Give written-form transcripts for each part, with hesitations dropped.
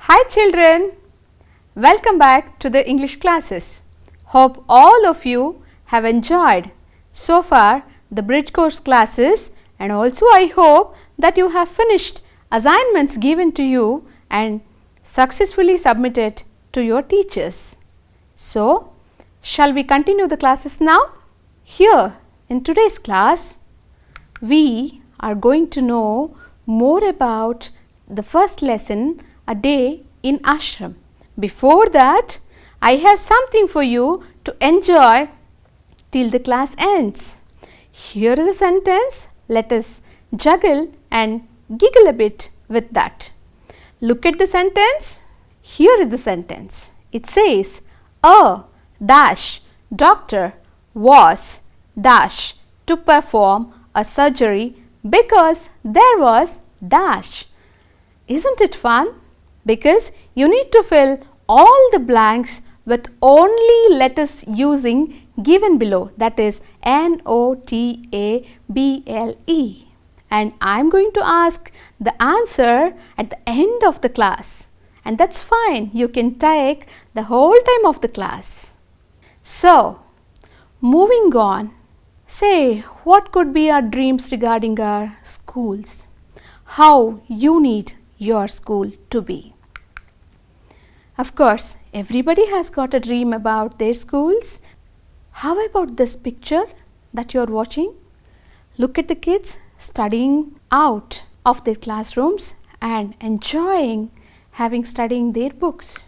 Hi children, welcome back to the English classes. Hope all of you have enjoyed so far the bridge course classes, and also I hope that you have finished assignments given to you and successfully submitted to your teachers. So, shall we continue the classes now? Here in today's class, we are going to know more about the first lesson, a day in ashram. Before that, I have something for you to enjoy till the class ends. Here is a sentence. Let us juggle and giggle a bit with that. Look at the sentence. Here is the sentence. It says, a dash doctor was dash to perform a surgery because there was dash. Isn't it fun? Because you need to fill all the blanks with only letters using given below, that is N-O-T-A-B-L-E, and I am going to ask the answer at the end of the class, and that's fine. You can take the whole time of the class. So, moving on, say what could be our dreams regarding our schools? How you need your school to be? Of course, everybody has got a dream about their schools. How about this picture that you are watching? Look at the kids studying out of their classrooms and enjoying studying their books.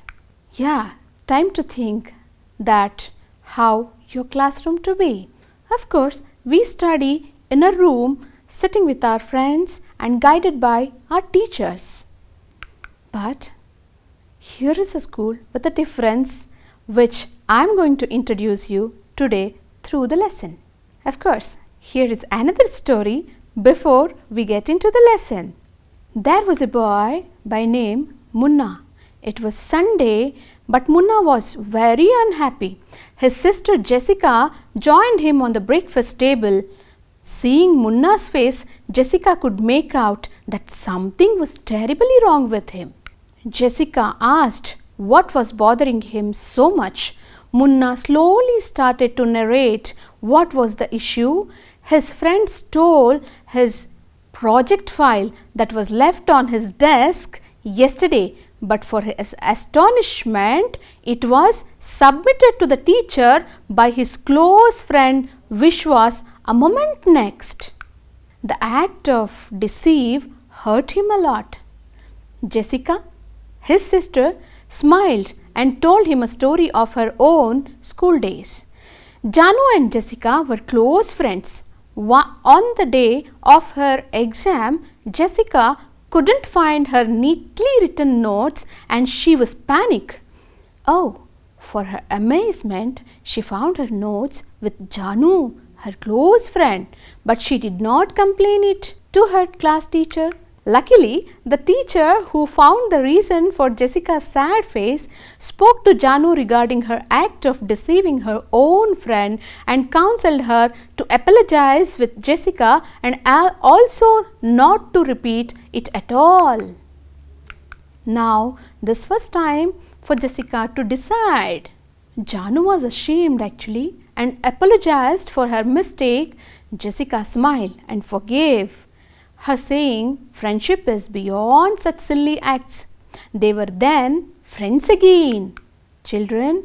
Yeah, time to think that how your classroom to be. Of course, we study in a room sitting with our friends and guided by our teachers. But here is a school with a difference which I am going to introduce you today through the lesson. Of course, here is another story before we get into the lesson. There was a boy by name Munna. It was Sunday, but Munna was very unhappy. His sister Jessica joined him on the breakfast table. Seeing Munna's face, Jessica could make out that something was terribly wrong with him. Jessica asked what was bothering him so much. Munna slowly started to narrate what was the issue. His friend stole his project file that was left on his desk yesterday, but for his astonishment, it was submitted to the teacher by his close friend Vishwas a moment next. The act of deceive hurt him a lot. Jessica, his sister, smiled and told him a story of her own school days. Janu and Jessica were close friends. On the day of her exam, Jessica couldn't find her neatly written notes and she was panicked. Oh, for her amazement, she found her notes with Janu, her close friend, but she did not complain it to her class teacher. Luckily, the teacher who found the reason for Jessica's sad face spoke to Janu regarding her act of deceiving her own friend and counseled her to apologize with Jessica and also not to repeat it at all. Now, this was time for Jessica to decide. Janu was ashamed actually and apologized for her mistake. Jessica smiled and forgave her, saying friendship is beyond such silly acts. They were then friends again. Children,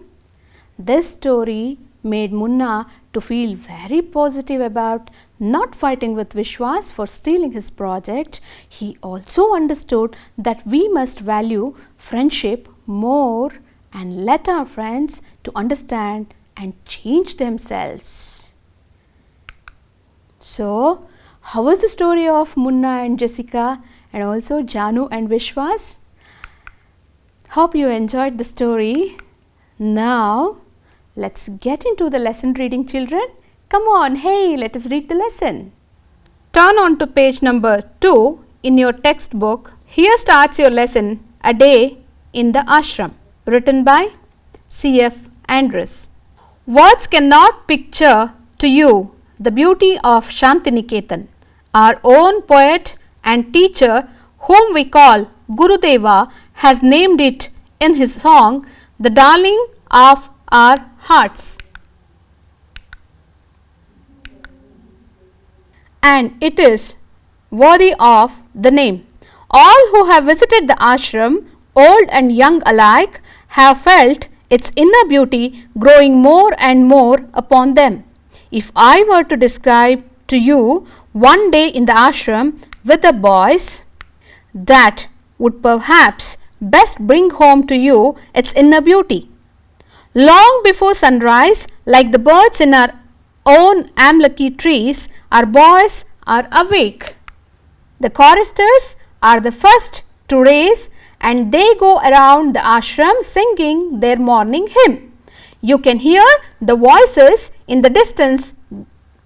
this story made Munna to feel very positive about not fighting with Vishwas for stealing his project. He also understood that we must value friendship more and let our friends to understand and change themselves. So, how was the story of Munna and Jessica and also Janu and Vishwas? Hope you enjoyed the story. Now, let's get into the lesson reading, children. Come on, hey, let us read the lesson. Turn on to page number 2 in your textbook. Here starts your lesson, A Day in the Ashram, written by C.F. Andrus. Words cannot picture to you the beauty of Shantiniketan. Our own poet and teacher, whom we call Gurudeva, has named it in his song, The Darling of Our Hearts. And it is worthy of the name. All who have visited the ashram, old and young alike, have felt its inner beauty growing more and more upon them. If I were to describe to you one day in the ashram with the boys, that would perhaps best bring home to you its inner beauty. Long before sunrise, like the birds in our own amlaki trees, our boys are awake. The choristers are the first to raise, and they go around the ashram singing their morning hymn. You can hear the voices in the distance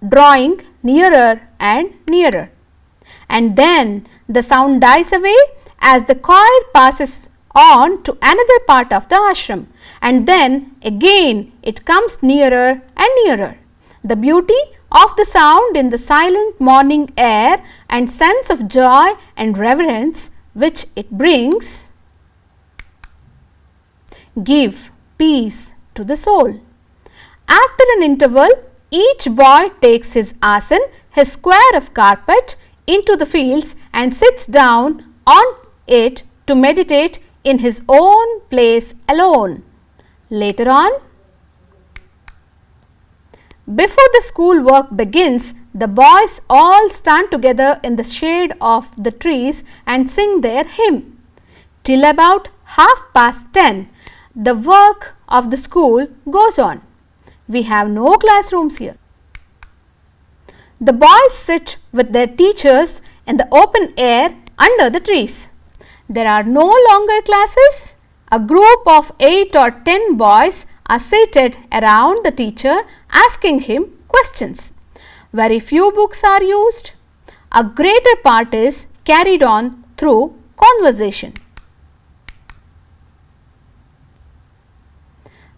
drawing nearer and nearer. And then the sound dies away as the choir passes on to another part of the ashram, and then again it comes nearer and nearer. The beauty of the sound in the silent morning air and sense of joy and reverence which it brings give peace to the soul. After an interval, each boy takes his asan, his square of carpet, into the fields and sits down on it to meditate in his own place alone. Later on, before the school work begins, the boys all stand together in the shade of the trees and sing their hymn. Till about 10:30, the work of the school goes on. We have no classrooms here. The boys sit with their teachers in the open air under the trees. There are no longer classes. A group of 8 or 10 boys are seated around the teacher asking him questions. Very few books are used. A greater part is carried on through conversation.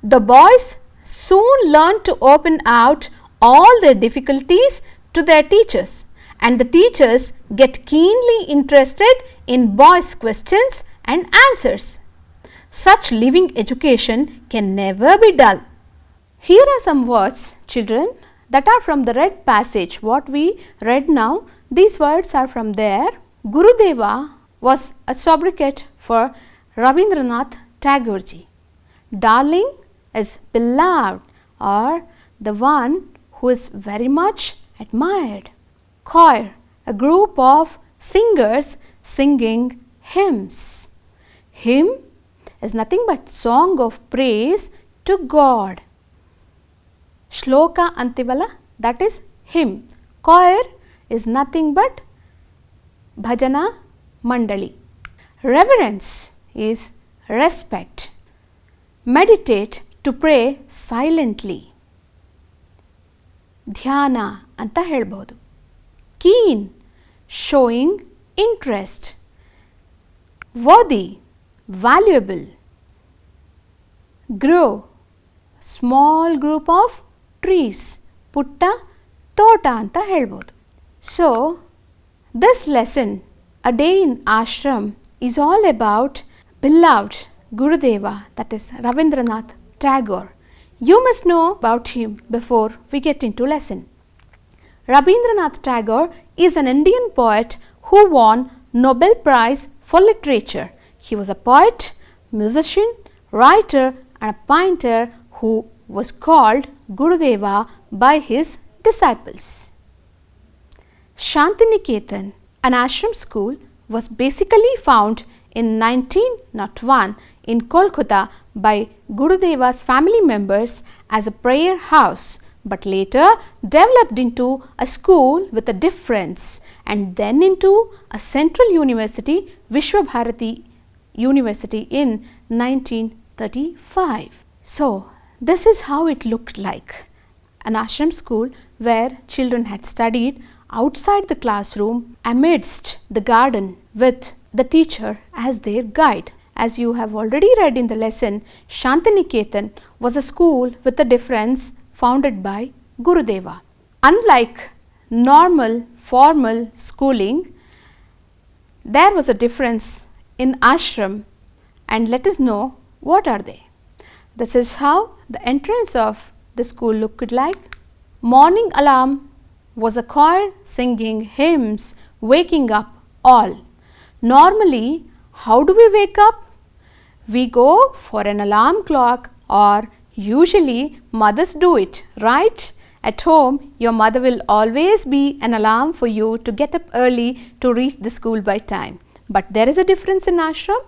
The boys soon learn to open out all their difficulties to their teachers, and the teachers get keenly interested in boys' questions and answers. Such living education can never be dull. Here are some words, children, that are from the read passage. What we read now, these words are from there. Gurudeva was a sobriquet for Rabindranath Tagore ji. Darling is beloved, or the one who is very much admired. Choir, a group of singers singing hymns. Hymn is nothing but song of praise to God. Shloka antivala, that is hymn. Choir is nothing but bhajana mandali. Reverence is respect. Meditate, to pray silently. ಧ್ಯಾನ ಅಂತ ಹೇಳ್ಬೋದು. Keen, showing interest. Worthy, valuable. Grow, small group of trees. ಪುಟ್ಟ ತೋಟ ಅಂತ ಹೇಳ್ಬೋದು. So, this lesson, A Day in Ashram, is all about beloved Gurudeva, that is Rabindranath Tagore. You must know about him before we get into lesson. Rabindranath Tagore is an Indian poet who won Nobel Prize for Literature. He was a poet, musician, writer and a painter who was called Gurudeva by his disciples. Shantiniketan, an ashram school, was basically found in 1901 in Kolkata by Gurudeva's family members as a prayer house, but later developed into a school with a difference, and then into a central university, Vishwabharati University, in 1935. So, this is how it looked like. An ashram school where children had studied outside the classroom amidst the garden with the teacher as their guide. As you have already read in the lesson, Shantiniketan was a school with a difference founded by Gurudeva. Unlike normal formal schooling, there was a difference in ashram and let us know what are they. This is how the entrance of the school looked like. Morning alarm was a choir singing hymns, waking up all. Normally, how do we wake up? We go for an alarm clock, or usually mothers do it, right? At home, your mother will always be an alarm for you to get up early to reach the school by time. But there is a difference in ashram.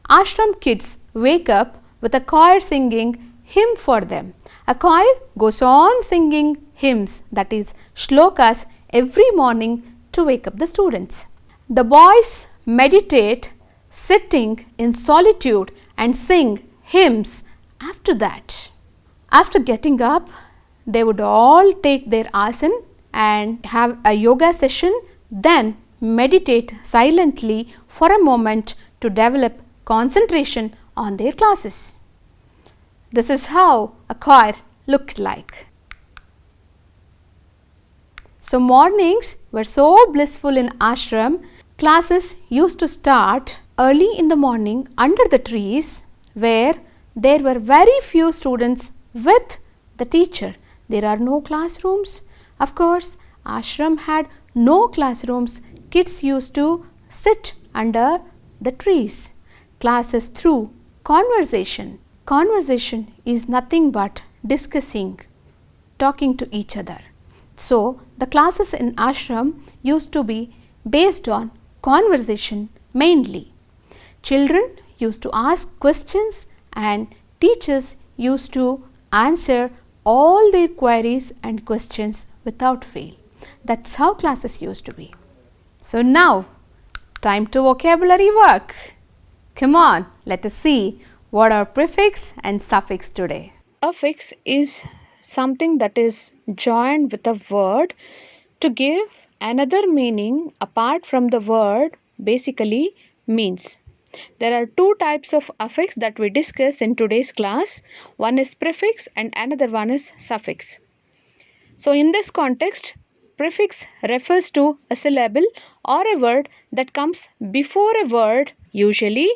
Ashram kids wake up with a choir singing hymn for them. A choir goes on singing hymns, that is shlokas, every morning to wake up the students. The boys meditate sitting in solitude and sing hymns after that. After getting up, they would all take their asana and have a yoga session, then meditate silently for a moment to develop concentration on their classes. This is how a choir looked like. So mornings were so blissful in ashram. Classes used to start early in the morning under the trees, where there were very few students with the teacher. There are no classrooms. Of course, ashram had no classrooms. Kids used to sit under the trees. Classes through conversation. Conversation is nothing but discussing, talking to each other. So, the classes in ashram used to be based on conversation mainly. Children used to ask questions and teachers used to answer all their queries and questions without fail. That's how classes used to be. So now, time to vocabulary work. Come on, let us see what are prefix and suffix today. Affix is something that is joined with a word to give another meaning apart from the word basically means. There are two types of affix that we discuss in today's class. One is prefix and another one is suffix. So in this context, prefix refers to a syllable or a word that comes before a word. Usually,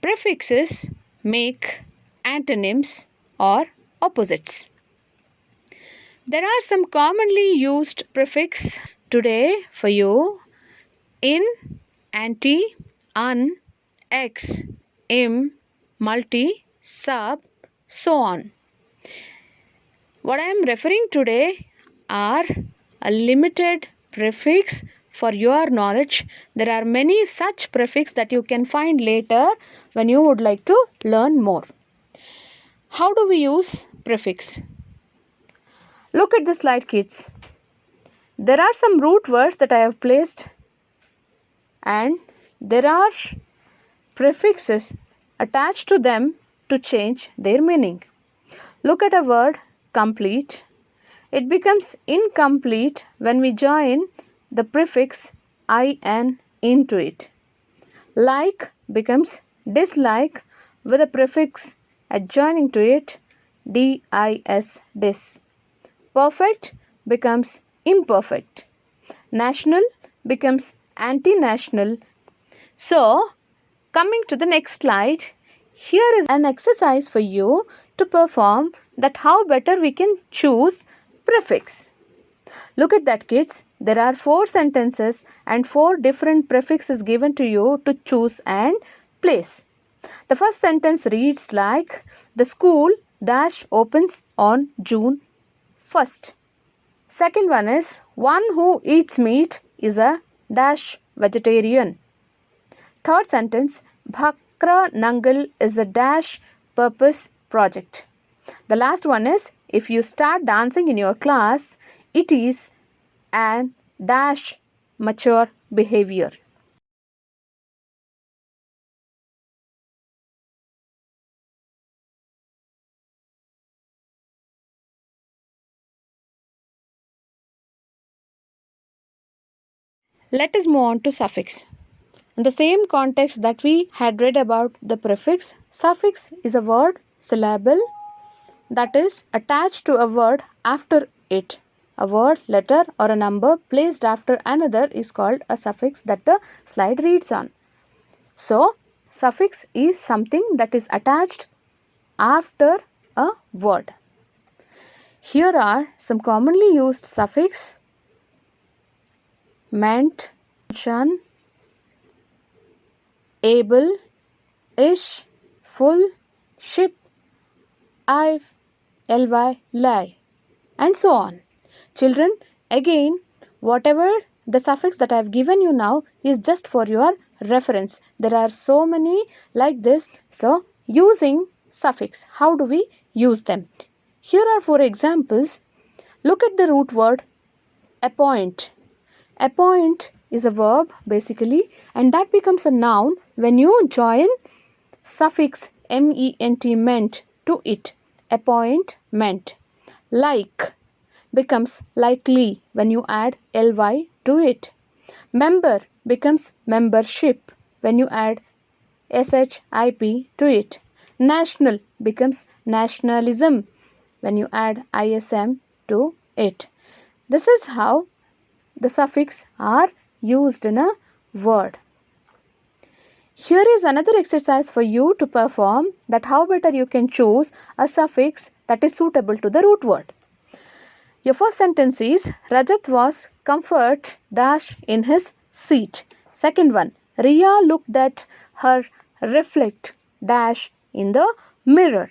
prefixes make antonyms or opposites. There are some commonly used prefix today for you: in, anti, un, ex, im, multi, sub, so on. What I am referring today are a limited prefix for your knowledge. There are many such prefix that you can find later when you would like to learn more. How do we use prefix? Look at the slide, kids. There are some root words that I have placed, and there are prefixes attached to them to change their meaning. Look at a word complete. It becomes incomplete when we join the prefix in into it. Like becomes dislike with a prefix adjoining to it dis. Perfect becomes imperfect. National becomes anti-national. So, coming to the next slide, here is an exercise for you to perform that how better we can choose prefix. Look at that, kids. There are 4 sentences and 4 different prefixes given to you to choose and place. The first sentence reads like, the school dash opens on June 1st. Second one is, one who eats meat is a dash vegetarian. Third sentence, Bhakra Nangal is a dash purpose project. The last one is, if you start dancing in your class, it is an dash mature behavior. Let us move on to suffix. In the same context that we had read about the prefix, suffix is a word, syllable that is attached to a word after it. A word, letter or a number placed after another is called a suffix that the slide reads on. So, Suffix is something that is attached after a word. Here are some commonly used suffix: meant, shun, able, ish, full, ship, I've, ly, lie, and so on. Children, again, whatever the suffix that I have given you now is just for your reference. There are so many like this. So, using suffix, how do we use them? Here are 4 examples. Look at the root word appoint. Appoint is a verb basically, and that becomes a noun when you join suffix ment to it. Appointment. Like becomes likely when you add ly to it. Member becomes membership when you add ship to it. National becomes nationalism when you add ism to it. This is how the suffix are used in a word. Here is another exercise for you to perform, that how better you can choose a suffix that is suitable to the root word. Your first sentence is Rajat was comfort dash in his seat. Second one, Riya looked at her reflect dash in the mirror.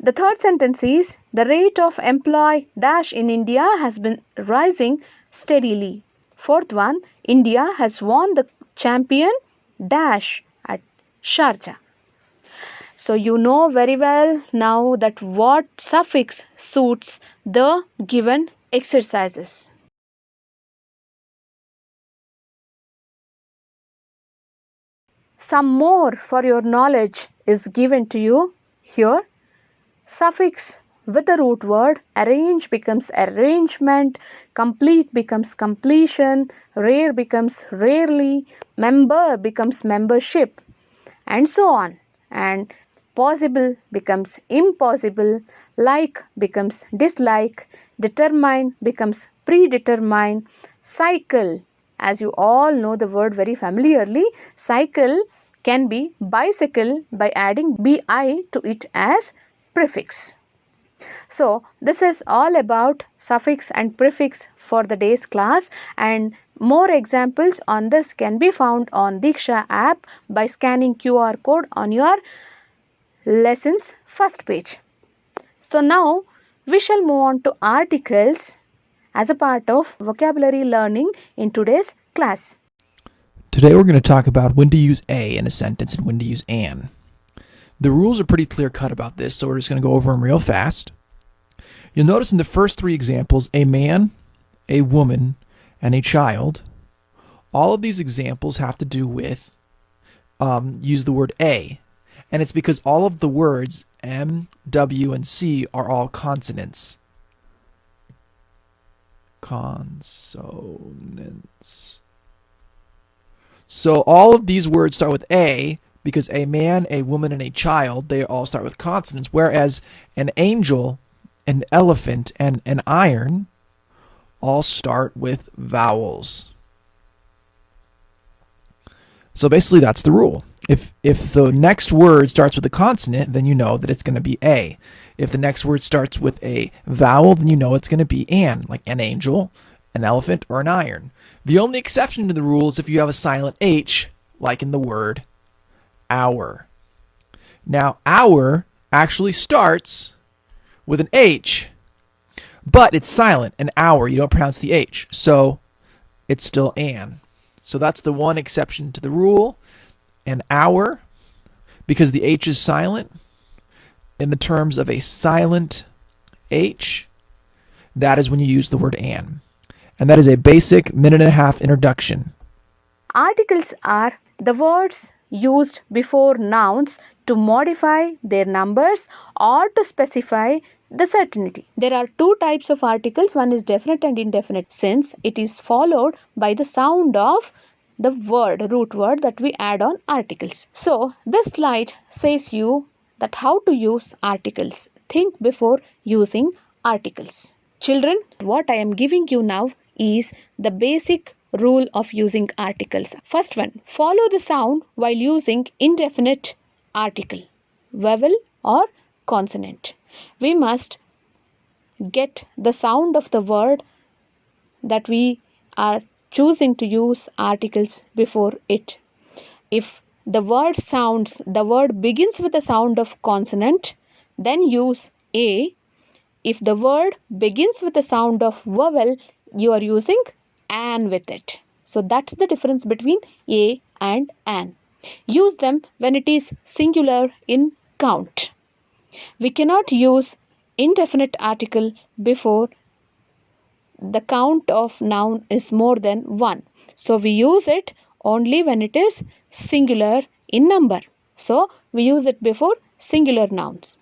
The third sentence is the rate of employee dash in India has been rising steadily. Fourth one, India has won the champion dash at Sharjah. So you know very well now that what suffix suits the given exercises. Some more for your knowledge is given to you here. Suffix with the root word, arrange becomes arrangement, complete becomes completion, rare becomes rarely, member becomes membership, and so on. And possible becomes impossible, like becomes dislike, determine becomes predetermine, cycle, as you all know the word very familiarly, cycle can be bicycle by adding bi to it as prefix. So, this is all about suffix and prefix for the day's class, and more examples on this can be found on Diksha app by scanning QR code on your lessons first page. So, now we shall move on to articles as a part of vocabulary learning in today's class. Today we're going to talk about when to use a in a sentence and when to use an. The rules are pretty clear-cut about this, so we're just going to go over them real fast. You'll notice in the first 3 examples, a man, a woman, and a child. All of these examples have to do with use the word a, and it's because all of the words M, W, and C are all consonants. Consonants. So all of these words start with a, because a man, a woman, and a child, they all start with consonants, whereas an angel, an elephant, and an iron all start with vowels. So basically that's the rule. If the next word starts with a consonant, then you know that it's going to be a. If the next word starts with a vowel, then you know it's going to be an, like an angel, an elephant, or an iron. The only exception to the rule is if you have a silent H, like in the word hour. Now, hour actually starts with an H, but it's silent. An hour, you don't pronounce the H, so it's still an. So that's the one exception to the rule. An hour, because the H is silent, in the terms of a silent H, that is when you use the word an. And that is a basic minute-and-a-half introduction. Articles are the words used before nouns to modify their numbers or to specify the certainty. There are 2 types of articles. One is definite and indefinite, since it is followed by the sound of the word, root word that we add on articles. So, this slide says you that how to use articles. Think before using articles. Children, what I am giving you now is the basic rule of using articles. First one, follow the sound while using indefinite article, vowel or consonant. We must get the sound of the word that we are choosing to use articles before it. If the word begins with the sound of consonant, then use a. If the word begins with the sound of vowel, you are using an with it. So that's the difference between a and an. Use them when it is singular in count. We cannot use indefinite article before the count of noun is more than 1. So we use it only when it is singular in number. So we use it before singular nouns.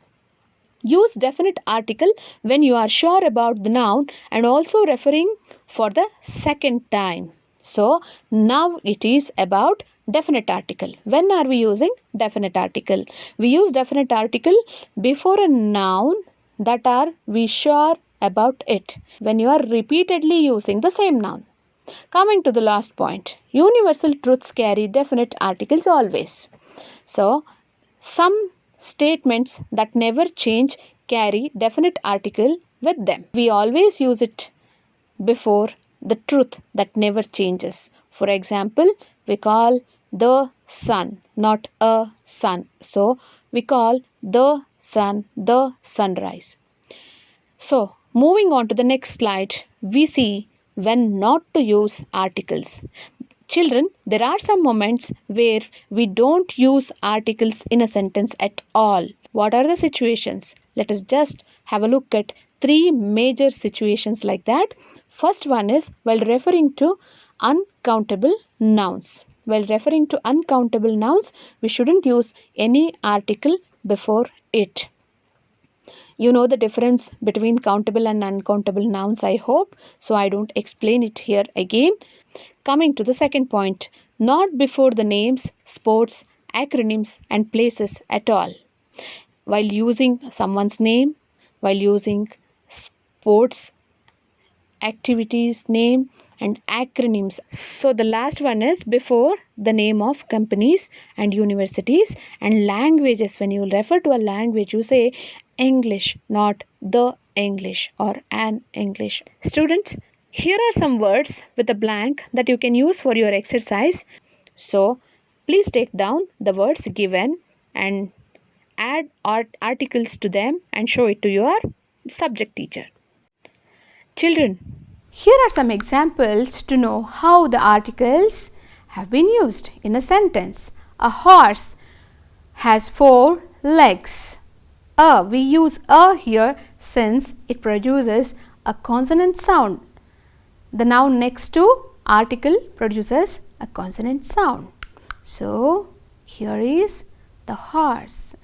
Use definite article when you are sure about the noun and also referring for the second time. So now it is about definite article. When are we using definite article? We use definite article before a noun that are we sure about it, when you are repeatedly using the same noun. Coming to the last point, universal truths carry definite articles always. So some statements that never change carry definite article with them. We always use it before the truth that never changes. For example, we call the sun, not a sun. So we call the sun the sunrise. So moving on to the next slide, we see when not to use articles. Children, there are some moments where we don't use articles in a sentence at all. What are the situations? Let us just have a look at 3 major situations like that. First one is while referring to uncountable nouns. While referring to uncountable nouns, we shouldn't use any article before it. You know the difference between countable and uncountable nouns, I hope. So I don't explain it here again. Coming to the second point, not before the names, sports, acronyms and places at all. While using someone's name, while using sports, activities name and acronyms. So the last one is before the name of companies and universities and languages. When you refer to a language, you say English, not the English or an English. Students, here are some words with a blank that you can use for your exercise. So please take down the words given and add articles to them and show it to your subject teacher. Children, here are some examples to know how the articles have been used in a sentence. A horse has 4 legs. We use a here since it produces a consonant sound. The noun next to article produces a consonant sound. So here is the horse.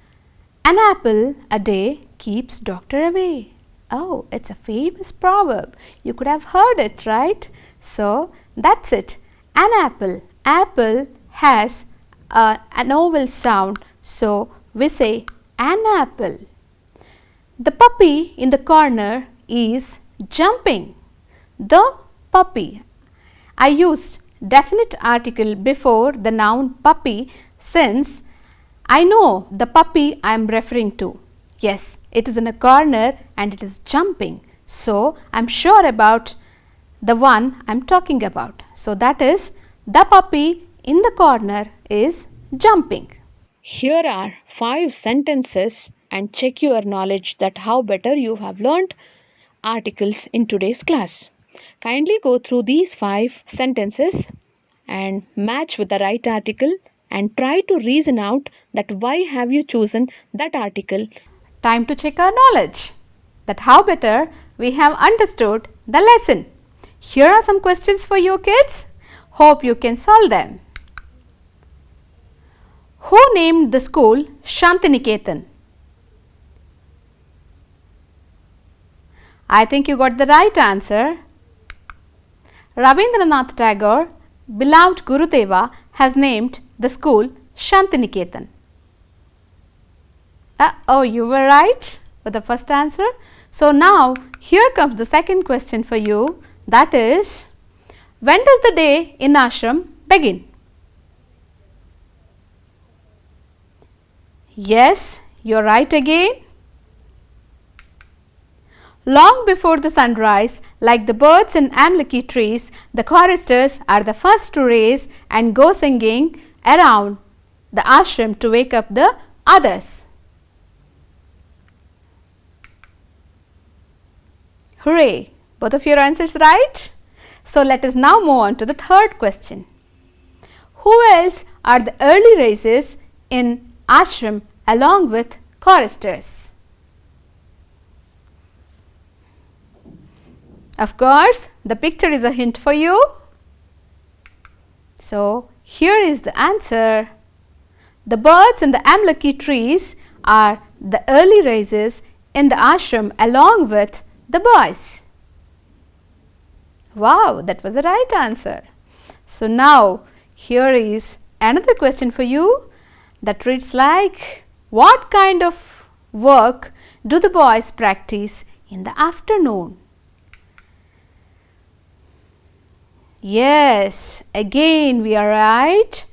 An apple a day keeps doctor away. Oh, it's a famous proverb. You could have heard it, right? So that's it. An apple. Apple has an vowel sound. So we say an apple. The puppy in the corner is jumping. The puppy. I used definite article before the noun puppy since I know the puppy I am referring to. Yes, it is in a corner and it is jumping. So I am sure about the one I am talking about. So that is the puppy in the corner is jumping. Here are 5 sentences and check your knowledge that how better you have learnt articles in today's class. Kindly go through these 5 sentences and match with the right article and try to reason out that why have you chosen that article. Time to check our knowledge, that how better we have understood the lesson. Here are some questions for you kids. Hope you can solve them. Who named the school Shantiniketan? I think you got the right answer. Rabindranath Tagore, beloved Gurudeva, has named the school Shantiniketan. Oh, you were right with the first answer. So now here comes the second question for you, that is, When does the day in ashram begin? Yes, you are right again. Long before the sunrise, like the birds in amlaki trees, the choristers are the first to raise and go singing around the ashram to wake up the others. Hooray! Both of your answers right? So let us now move on to the third question. Who else are the early raisers in ashram along with choristers? Of course, the picture is a hint for you. So here is the answer. The birds in the amlaki trees are the early raisers in the ashram along with the boys. Wow, that was the right answer. So now here is another question for you that reads like, what kind of work do the boys practice in the afternoon? Yes, again we are right.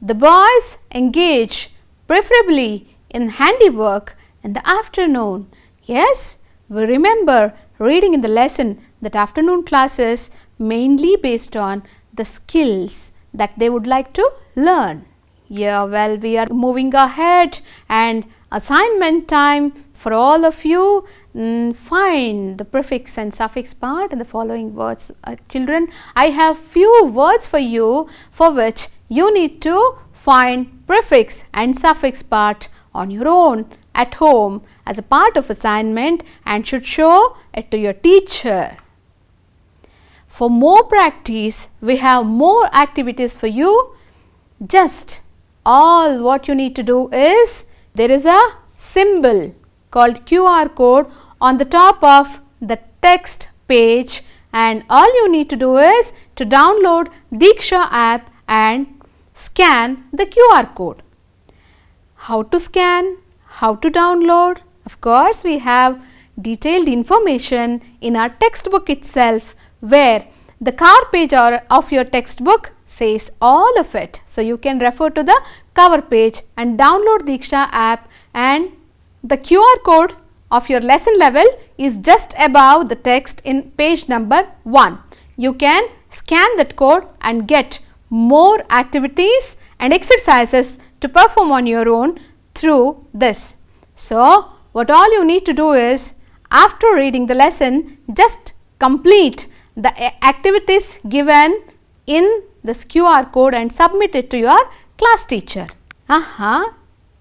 The boys engage preferably in handiwork in the afternoon. Yes, we remember reading in the lesson that afternoon classes mainly based on the skills that they would like to learn. Yeah, well, we are moving ahead and assignment time for all of you. Find the prefix and suffix part in the following words. Children, I have few words for you for which you need to find prefix and suffix part on your own at home as a part of assignment and should show it to your teacher. For more practice, we have more activities for you. Just all what you need to do is, there is a symbol called QR code on the top of the text page, and all you need to do is to download Diksha app and scan the QR code. How to scan? How to download? Of course, we have detailed information in our textbook itself, where the cover page of your textbook says all of it. So you can refer to the cover page and download Diksha app, and the QR code of your lesson level is just above the text in page number 1. You can scan that code and get more activities and exercises to perform on your own through this. So what all you need to do is, after reading the lesson, just complete the activities given in this QR code and submit it to your class teacher.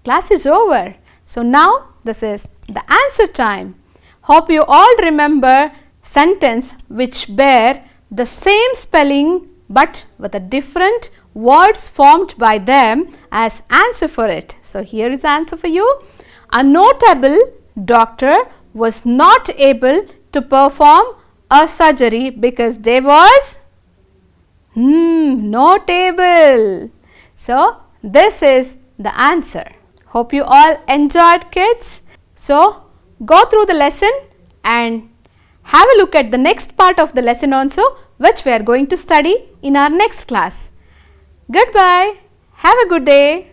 Class is over. So now this is the answer time. Hope you all remember sentence which bear the same spelling but with a different words formed by them as answer for it. So here is the answer for you. A notable doctor was not able to perform a surgery because there was notable. So this is the answer. Hope you all enjoyed, kids. So go through the lesson and have a look at the next part of the lesson also, which we are going to study in our next class. Goodbye. Have a good day.